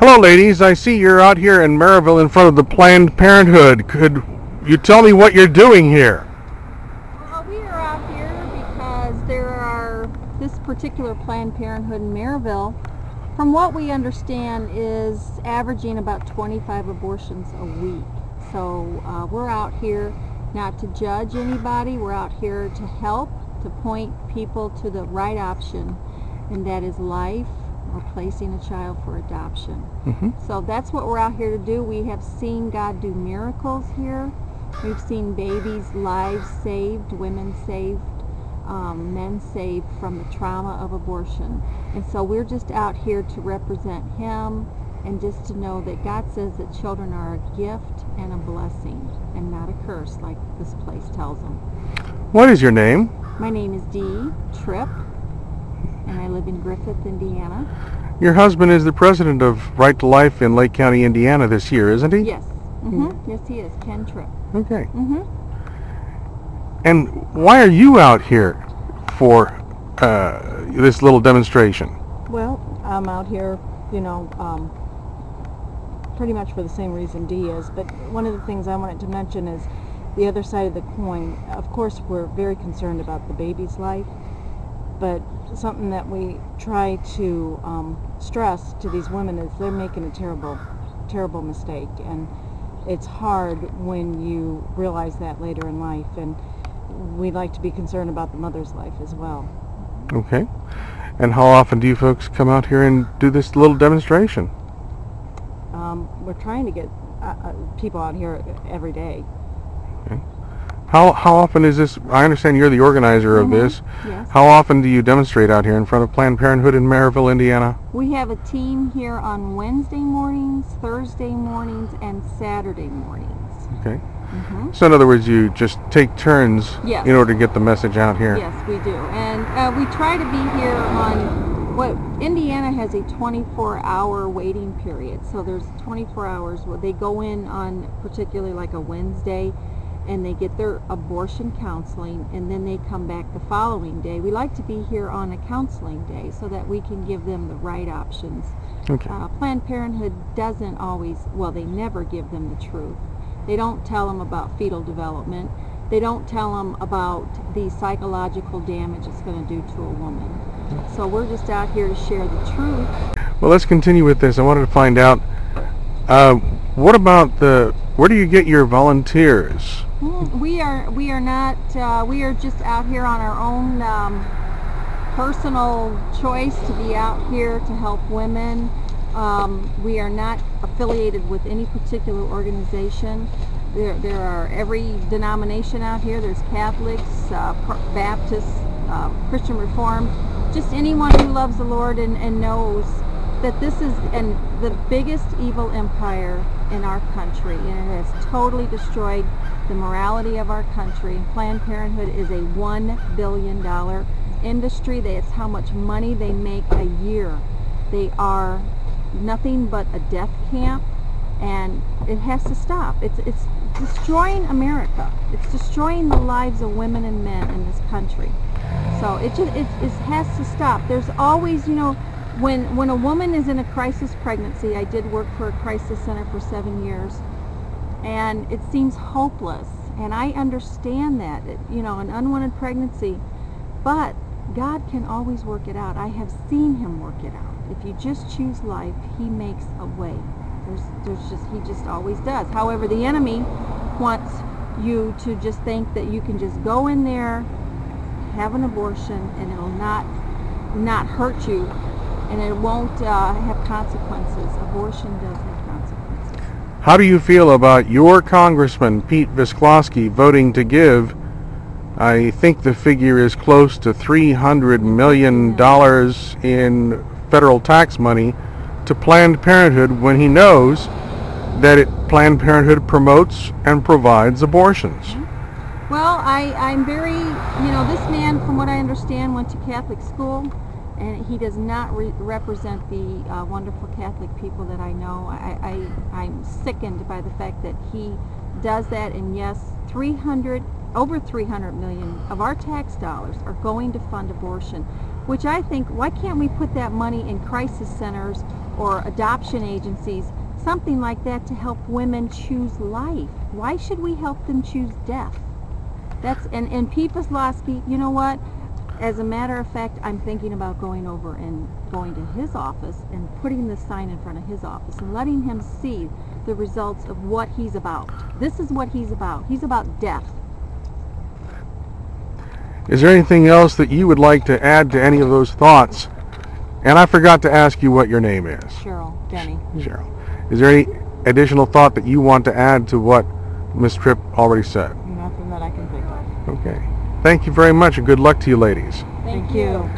Hello, ladies. I see you're out here in Merrillville in front of the Planned Parenthood. Could you tell me what you're doing here? Well, we are out here because this particular Planned Parenthood in Merrillville, from what we understand, is averaging about 25 abortions a week. So we're out here not to judge anybody. We're out here to help, to point people to the right option, and that is life or placing a child for adoption. So that's what we're out here to do. We have seen God do miracles here. We've seen babies' lives saved, women saved, men saved from the trauma of abortion. And so we're just out here to represent Him and just to know that God says that children are a gift and a blessing and not a curse, like this place tells them. What is your name? My name is Dee Tripp, and I live in Griffith, Indiana. Your husband is the president of Right to Life in Lake County, Indiana this year, isn't he? Yes. Yes, he is. Ken Tripp. Okay. And why are you out here for this little demonstration? Well, I'm out here, pretty much for the same reason Dee is, but one of the things I wanted to mention is the other side of the coin. Of course, we're very concerned about the baby's life, but something that we try to stress to these women is they're making a terrible, terrible mistake, and it's hard when you realize that later in life, and we like to be concerned about the mother's life as well. Okay. And how often do you folks come out here and do this little demonstration? We're trying to get people out here every day. Okay. How often is this? I understand you're the organizer of this. Yes. How often do you demonstrate out here in front of Planned Parenthood in Merrillville, Indiana? We have a team here on Wednesday mornings, Thursday mornings, and Saturday mornings. Okay. So in other words, you just take turns Yes. in order to get the message out here. Yes, we do. And we try to be here on Indiana has a 24-hour waiting period. So there's 24 hours where they go in on particularly like a Wednesday, and they get their abortion counseling, and then they come back the following day. We like to be here on a counseling day so that we can give them the right options. Okay. Planned Parenthood doesn't always, they never give them the truth. They don't tell them about fetal development. They don't tell them about the psychological damage it's going to do to a woman. So we're just out here to share the truth. Well, let's continue with this. I wanted to find out, what about where do you get your volunteers? We are just out here on our own personal choice to be out here to help women. We are not affiliated with any particular organization. There are every denomination out here. There's Catholics, Baptists, Christian Reformed, just anyone who loves the Lord and knows that this is the biggest evil empire in our country, and it has totally destroyed the morality of our country. Planned Parenthood is a $1 billion industry. That's how much money they make a year. They are nothing but a death camp, and it has to stop. It's destroying America. It's destroying the lives of women and men in this country. So it has to stop. There's always, when a woman is in a crisis pregnancy, I did work for a crisis center for 7 years, and it seems hopeless, and I understand that, an unwanted pregnancy, but God can always work it out. I have seen Him work it out. If you just choose life, He makes a way. He just always does. However, the enemy wants you to just think that you can just go in there, have an abortion, and it'll not hurt you, and it won't have consequences. Abortion does have consequences. How do you feel about your Congressman, Pete Visclosky, voting to give, I think the figure is close to $300 million in federal tax money to Planned Parenthood when he knows that Planned Parenthood promotes and provides abortions? Well, I'm very, this man, from what I understand, went to Catholic school, and he does not represent the wonderful Catholic people that I know. I'm sickened by the fact that he does that, and yes, over 300 million of our tax dollars are going to fund abortion, which I think, why can't we put that money in crisis centers or adoption agencies, something like that to help women choose life. Why should we help them choose death? And Pete Wisloski, you know what? As a matter of fact, I'm thinking about going over and going to his office and putting this sign in front of his office and letting him see the results of what he's about. This is what he's about. He's about death. Is there anything else that you would like to add to any of those thoughts? And I forgot to ask you what your name is. Cheryl, Denny. Cheryl. Is there any additional thought that you want to add to what Ms. Tripp already said? Nothing that I can think of. Okay. Thank you very much, and good luck to you ladies. Thank you.